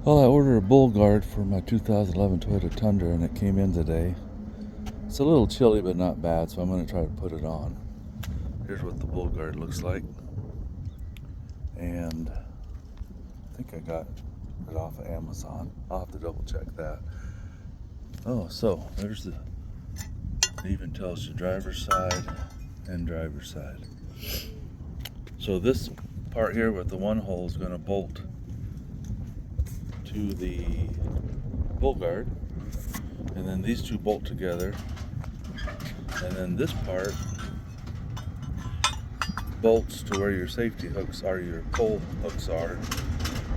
Well, I ordered a Bull Guard for my 2011 Toyota Tundra and it came in today. It's a little chilly but not bad, so I'm going to try to put it on. Here's what the Bull Guard looks like. And I think I got it off of Amazon. I'll have to double check that. Oh, so there's it even tells you driver's side and driver's side. So this part here with the one hole is going to bolt to the Bull Guard, and then these two bolt together, and then this part bolts to where your safety hooks are, your pole hooks are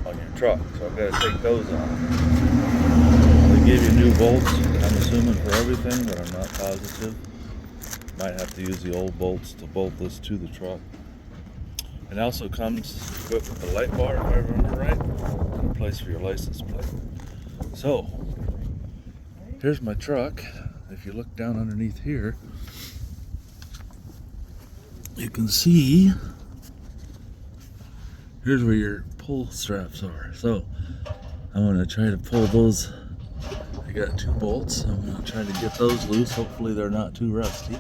on your truck. So I've got to take those off. They give you new bolts, I'm assuming, for everything, but I'm not positive. Might have to use the old bolts to bolt this to the truck. It also comes equipped with a light bar, if I remember right, and a place for your license plate. So, here's my truck. If you look down underneath here, you can see here's where your pull straps are. So, I'm going to try to pull those. I got two bolts. I'm going to try to get those loose. Hopefully they're not too rusty.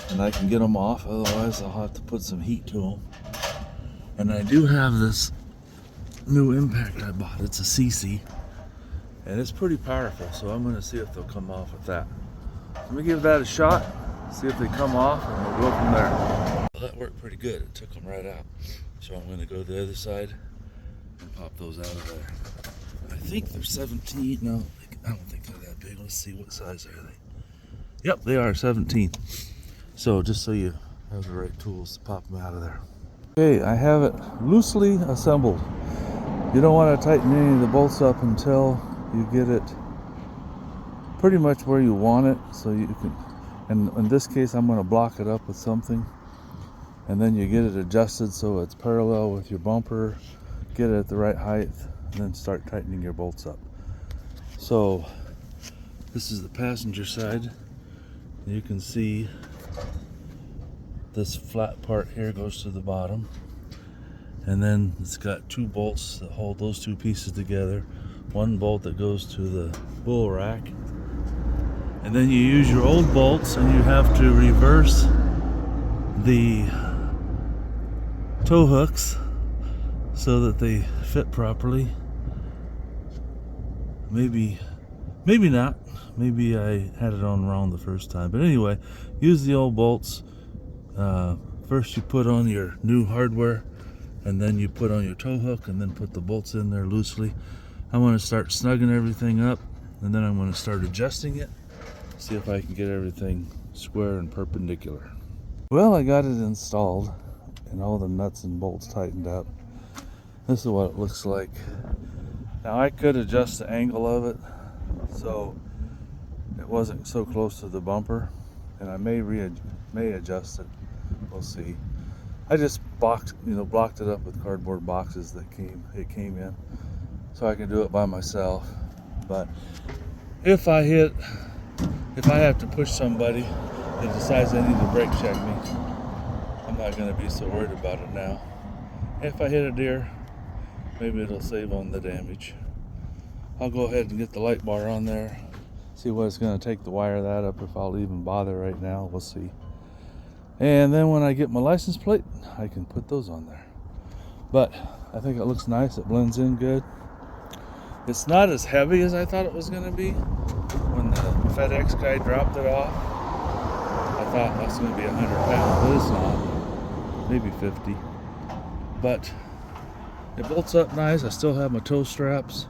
And I can get them off, otherwise I'll have to put some heat to them. And I do have this new impact I bought. It's a CC, and it's pretty powerful, so I'm going to see if they'll come off with that. Let me give that a shot, see if they come off, and we'll go from there. Well, that worked pretty good. It took them right out. So I'm going to go to the other side and pop those out of there. I think they're 17. No, I don't think they're that big. Let's see, what size are they? Yep, they are 17. So just so you have the right tools to pop them out of there. Okay, I have it loosely assembled. You don't want to tighten any of the bolts up until you get it pretty much where you want it, so you can, and in this case I'm going to block it up with something, and then you get it adjusted so it's parallel with your bumper, get it at the right height, and then start tightening your bolts up. So this is the passenger side. You can see this flat part here goes to the bottom, and then it's got two bolts that hold those two pieces together, one bolt that goes to the bull rack, and then you use your old bolts and you have to reverse the tow hooks so that they fit properly. Maybe not, maybe I had it on wrong the first time, but anyway, use the old bolts. First you put on your new hardware, and then you put on your tow hook, and then put the bolts in there loosely. I'm going to start snugging everything up, and then I'm going to start adjusting it, see if I can get everything square and perpendicular. Well, I got it installed and all the nuts and bolts tightened up. This is what it looks like. Now I could adjust the angle of it so it wasn't so close to the bumper, and I may adjust it. We'll see. I just blocked it up with cardboard boxes that it came in, so I can do it by myself. But if I have to push somebody that decides they need to brake check me, I'm not going to be so worried about it now. If I hit a deer, maybe it'll save on the damage. I'll go ahead and get the light bar on there, see what it's going to take to wire that up, if I'll even bother right now. We'll see. And then when I get my license plate, I can put those on there. But I think it looks nice. It blends in good. It's not as heavy as I thought it was going to be. When the FedEx guy dropped it off, I thought that's going to be 100 pounds, but it's not. Maybe 50. But it bolts up nice. I still have my toe straps.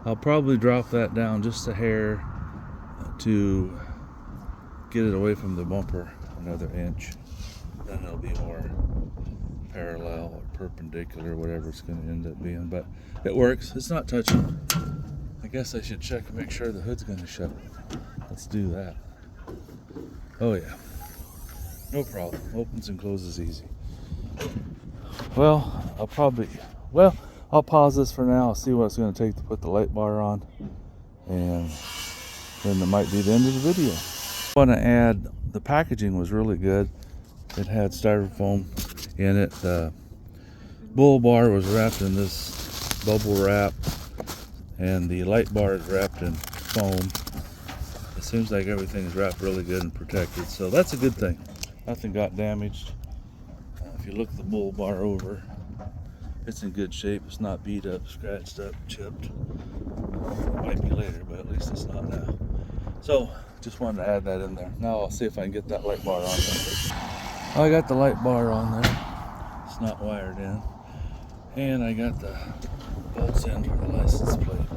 I'll probably drop that down just a hair to get it away from the bumper, another inch. Then it'll be more parallel or perpendicular, whatever it's going to end up being. But it works. It's not touching. I guess I should check and make sure the hood's going to shut. Let's do that. Oh yeah, no problem. Opens and closes easy. Well, I'll pause this for now. I'll see what it's going to take to put the light bar on, and then that might be the end of the video. I want to add, the packaging was really good. It had styrofoam in it. The bull bar was wrapped in this bubble wrap and the light bar is wrapped in foam. It seems like everything is wrapped really good and protected, so that's a good thing. Nothing got damaged. If you look the bull bar over, it's in good shape. It's not beat up, scratched up, chipped. It might be later, but at least it's not now. So just wanted to add that in there. Now I'll see if I can get that light bar on there. I got the light bar on there. It's not wired in. And I got the bolts in for the license plate.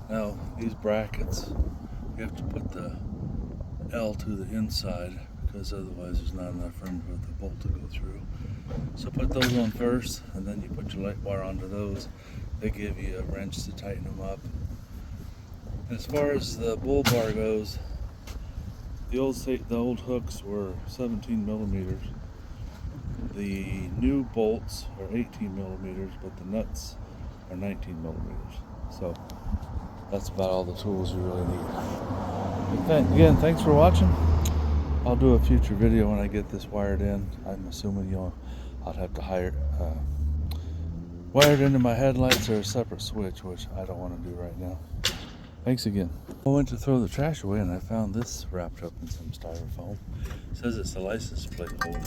Now these brackets, you have to put the L to the inside because otherwise there's not enough room for the bolt to go through. So put those on first, and then you put your light bar onto those. They give you a wrench to tighten them up. As far as the bull bar goes, the old hooks were 17 millimeters. The new bolts are 18 millimeters, but the nuts are 19 millimeters. So that's about all the tools you really need. Again, thanks for watching. I'll do a future video when I get this wired in. I'm assuming I'll have to wire it into my headlights or a separate switch, which I don't want to do right now. Thanks again. I went to throw the trash away and I found this wrapped up in some styrofoam. It says it's a license plate holder.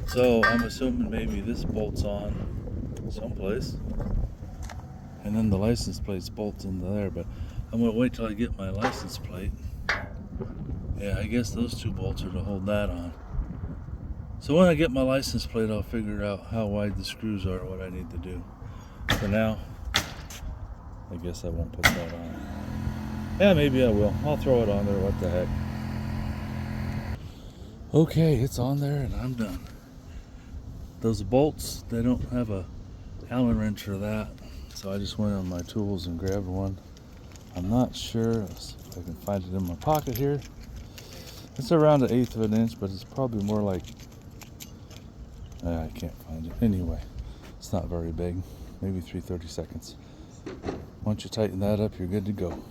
So I'm assuming maybe this bolts on someplace, and then the license plate's bolts into there, but I'm gonna wait till I get my license plate. Yeah, I guess those two bolts are to hold that on. So when I get my license plate, I'll figure out how wide the screws are, what I need to do. For now, I guess I won't put that on. Yeah, maybe I will. I'll throw it on there, what the heck. Okay, it's on there and I'm done. Those bolts, they don't have a Allen wrench for that, so I just went on my tools and grabbed one. I'm not sure, let's see if I can find it in my pocket here. It's around 1/8 of an inch, but it's probably more like, I can't find it. Anyway, it's not very big, maybe 3/32. Once you tighten that up, you're good to go.